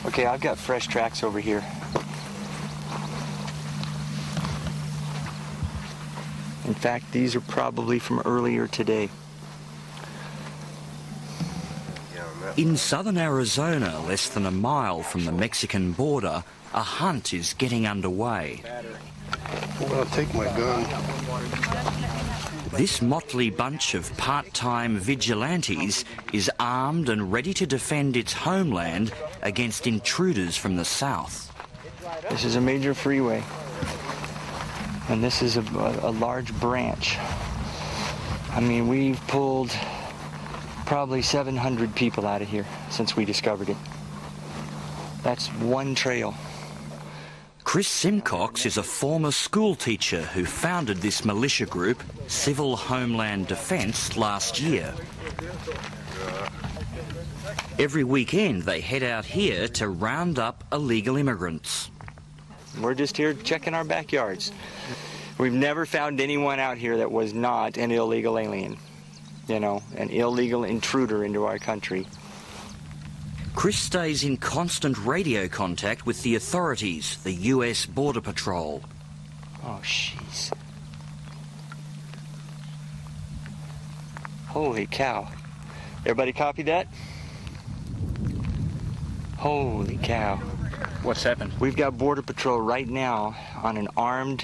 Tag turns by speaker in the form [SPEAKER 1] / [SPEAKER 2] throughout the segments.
[SPEAKER 1] Okay, I've got fresh tracks over here. In fact, these are probably from earlier today.
[SPEAKER 2] In southern Arizona, less than a mile from the Mexican border, a hunt is getting underway.
[SPEAKER 3] I'm gonna take my gun.
[SPEAKER 2] This motley bunch of part-time vigilantes is armed and ready to defend its homeland against intruders from the south.
[SPEAKER 1] This is a major freeway, and this is a large branch. I mean, we've pulled probably 700 people out of here since we discovered it. That's one trail.
[SPEAKER 2] Chris Simcox is a former school teacher who founded this militia group, Civil Homeland Defence, last year. Every weekend they head out here to round up illegal immigrants.
[SPEAKER 1] We're just here checking our backyards. We've never found anyone out here that was not an illegal alien, you know, an illegal intruder into our country.
[SPEAKER 2] Chris stays in constant radio contact with the authorities, the US Border Patrol.
[SPEAKER 1] Oh, jeez. Holy cow. Everybody copy that? Holy cow.
[SPEAKER 4] What's happened?
[SPEAKER 1] We've got Border Patrol right now on an armed,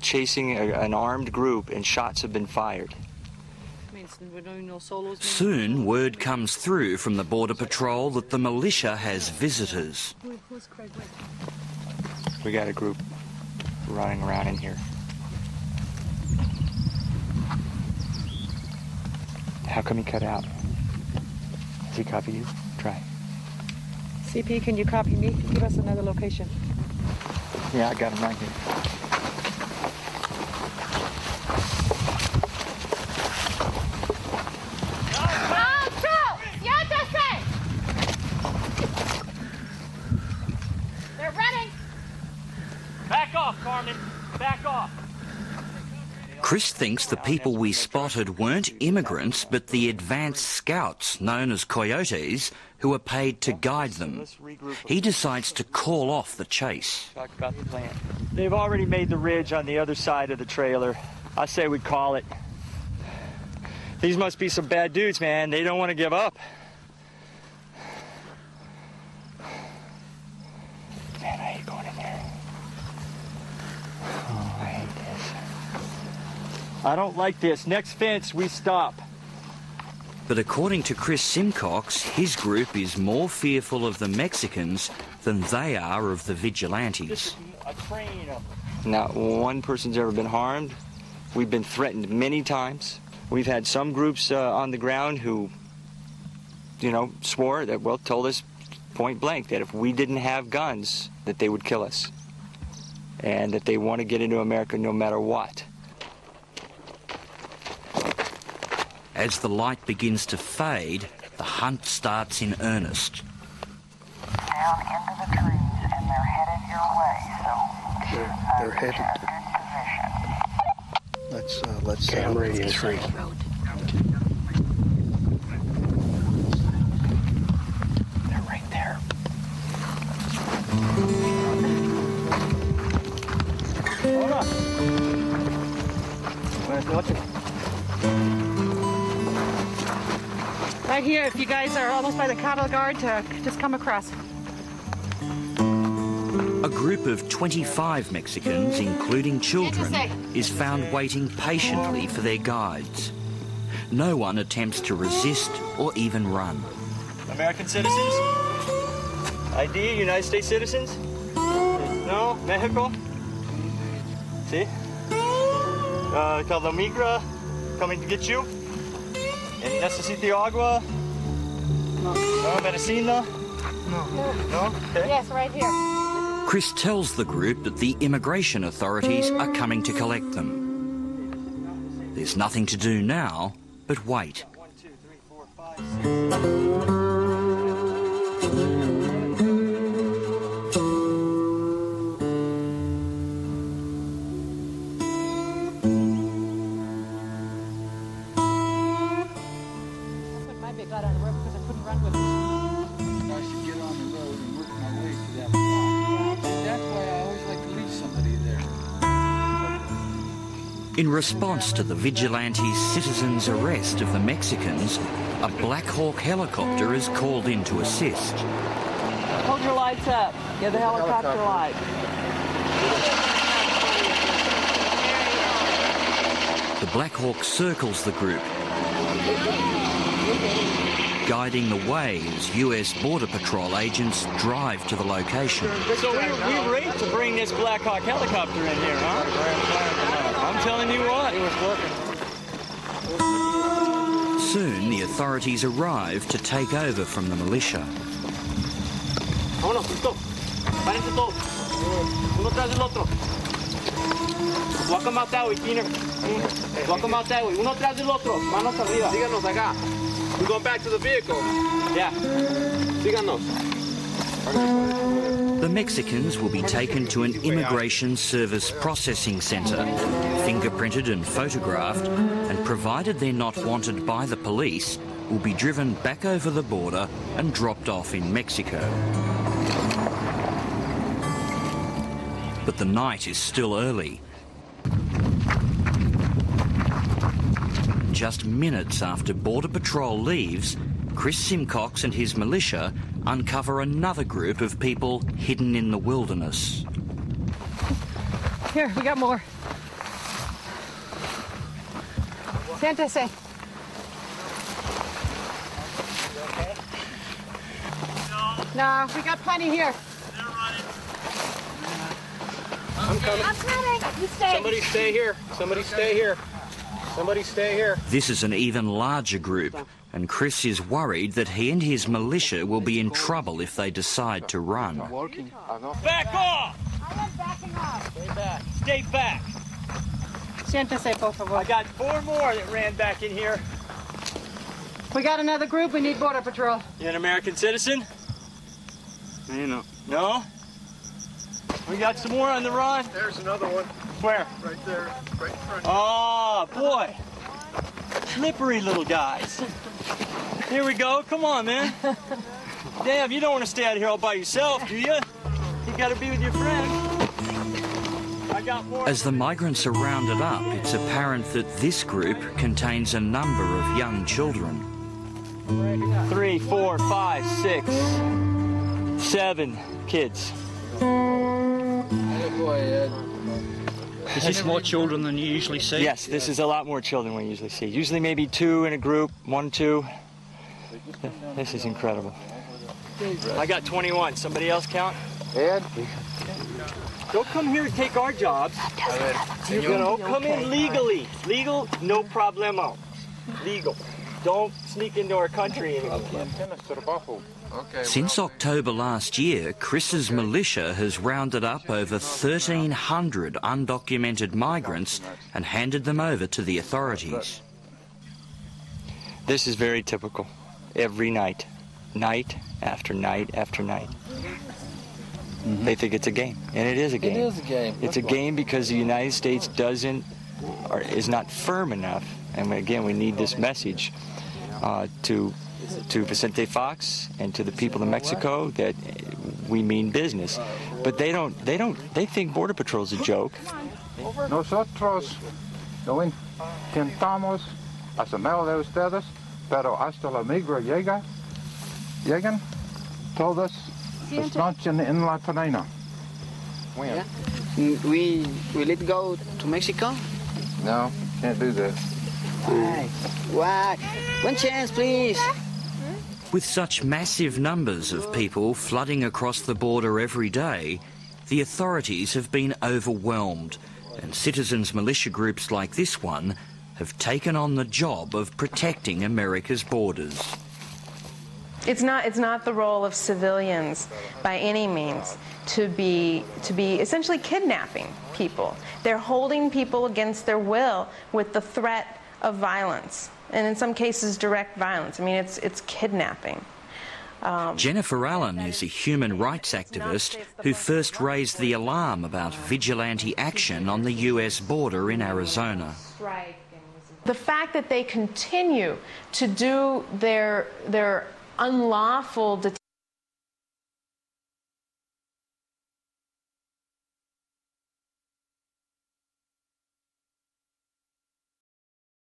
[SPEAKER 1] chasing an armed group, and shots have been fired.
[SPEAKER 2] Soon, word comes through from the Border Patrol that the militia has visitors.
[SPEAKER 1] We got a group running around in here. How come he cut out? Does he copy you? Try.
[SPEAKER 5] CP, can you copy me? Give us another location.
[SPEAKER 1] Yeah, I got him right here.
[SPEAKER 6] They're running.
[SPEAKER 4] Back off, Carmen. Back off.
[SPEAKER 2] Chris thinks the people we spotted weren't immigrants, but the advanced scouts, known as coyotes, who were paid to guide them. He decides to call off the chase.
[SPEAKER 1] Talk about the plan. They've already made the ridge on the other side of the trailer. I say we call it. These must be some bad dudes, man. They don't want to give up. Man, I hate going in there. Oh, I hate this. I don't like this. Next fence, we stop.
[SPEAKER 2] But according to Chris Simcox, his group is more fearful of the Mexicans than they are of the vigilantes.
[SPEAKER 1] Not one person's ever been harmed. We've been threatened many times. We've had some groups on the ground who, you know, swore that, well, told us point blank that if we didn't have guns, that they would kill us. And that they want to get into America no matter what.
[SPEAKER 2] As the light begins to fade, the hunt starts in earnest.
[SPEAKER 7] Down into the trees, and they're headed your way, so
[SPEAKER 3] They're headed. Let's Cam radio 3.
[SPEAKER 1] They're right there. Hold on.
[SPEAKER 5] Right here, if you guys are almost by the cattle guard, to just come across.
[SPEAKER 2] A group of 25 Mexicans, including children, is found waiting patiently for their guides. No one attempts to resist or even run.
[SPEAKER 1] American citizens? ID, United States citizens? No? Mexico? See? Caldo Migra coming to get you? Necesito agua? No. Medicina?
[SPEAKER 6] No.
[SPEAKER 1] No? Okay.
[SPEAKER 6] Yes, right here.
[SPEAKER 2] Chris tells the group that the immigration authorities are coming to collect them. There's nothing to do now but wait.
[SPEAKER 1] 1, 2, 3, 4, 5, 6.
[SPEAKER 5] Got on the road because I couldn't run with it.
[SPEAKER 8] I should get on the road and work my way
[SPEAKER 2] In response to the vigilantes' citizens' arrest of the Mexicans, a Black Hawk helicopter is called in to assist.
[SPEAKER 5] Hold your lights up. Yeah, the helicopter light.
[SPEAKER 2] The Black Hawk circles the group, guiding the way as US Border Patrol agents drive to the location.
[SPEAKER 1] So we rate to bring this Black Hawk helicopter in here, huh? I'm telling you what.
[SPEAKER 2] Soon the authorities arrive to take over from the militia.
[SPEAKER 4] Vámonos, listo. Párense todos. Uno tras del otro. Walk them out that way, Keener. Walk them out that way. Uno tras del otro. Manos arriba. Síganos acá. We're going back to the vehicle. Yeah. Síganos.
[SPEAKER 2] The Mexicans will be taken to an immigration service processing centre, fingerprinted and photographed, and provided they're not wanted by the police, will be driven back over the border and dropped off in Mexico. But the night is still early. Just minutes after Border Patrol leaves, Chris Simcox and his militia uncover another group of people hidden in the wilderness.
[SPEAKER 5] Here, we got more. Siéntese. No, we got plenty here.
[SPEAKER 4] I'm coming.
[SPEAKER 6] I'm coming. You stay.
[SPEAKER 4] Somebody stay here. Somebody stay here. Somebody stay here.
[SPEAKER 2] This is an even larger group, and Chris is worried that he and his militia will be in trouble if they decide to run.
[SPEAKER 4] Back off!
[SPEAKER 6] I am backing off.
[SPEAKER 4] Stay back.
[SPEAKER 1] Stay back.
[SPEAKER 5] Siéntese, por favor.
[SPEAKER 1] I got 4 more that ran back in here.
[SPEAKER 5] We got another group. We need Border Patrol.
[SPEAKER 1] You an American citizen?
[SPEAKER 3] No.
[SPEAKER 1] No? We got some more on the run.
[SPEAKER 3] There's another one
[SPEAKER 1] Where?
[SPEAKER 3] right there, right in front.
[SPEAKER 1] Oh, boy. Slippery little guys. Here we go. Come on, man. Damn, you don't want to stay out here all by yourself, do you? You got to be with your friend. I got more.
[SPEAKER 2] As the migrants are rounded up, it's apparent that this group contains a number of young children.
[SPEAKER 1] 3, 4, 5, 6, 7 kids.
[SPEAKER 8] Is this more children than you usually see?
[SPEAKER 1] Yes, this is a lot more children we usually see. Usually maybe 2 in a group, 1, 2. This is incredible. I got 21. Somebody else count?
[SPEAKER 3] Ed?
[SPEAKER 1] Don't come here and take our jobs. You know, come in legally. Legal, no problemo. Legal. Don't sneak into our country anymore.
[SPEAKER 2] Since October last year, Chris's militia has rounded up over 1,300 undocumented migrants and handed them over to the authorities.
[SPEAKER 1] This is very typical. Every night. Night after night after night. They think it's a game, and it is a game.
[SPEAKER 9] It is a game.
[SPEAKER 1] It's a game because the United States is not firm enough, and again, we need this message to Vicente Fox and to the people of Mexico that we mean business. But they think Border Patrol is a joke.
[SPEAKER 10] Nosotros no intentamos hacer mal de ustedes, pero hasta la migra llegan todos estancian en la cadena.
[SPEAKER 9] Yeah. We let go to Mexico?
[SPEAKER 10] No, can't do that.
[SPEAKER 9] Why? One chance, please.
[SPEAKER 2] With such massive numbers of people flooding across the border every day, the authorities have been overwhelmed, and citizens' militia groups like this one have taken on the job of protecting America's borders.
[SPEAKER 11] It's not the role of civilians by any means to be essentially kidnapping people. They're holding people against their will with the threat of violence, and in some cases direct violence. I mean, it's kidnapping.
[SPEAKER 2] Jennifer Allen is a human rights activist who first raised the alarm about vigilante action on the US border in Arizona.
[SPEAKER 11] The fact that they continue to do their unlawful detention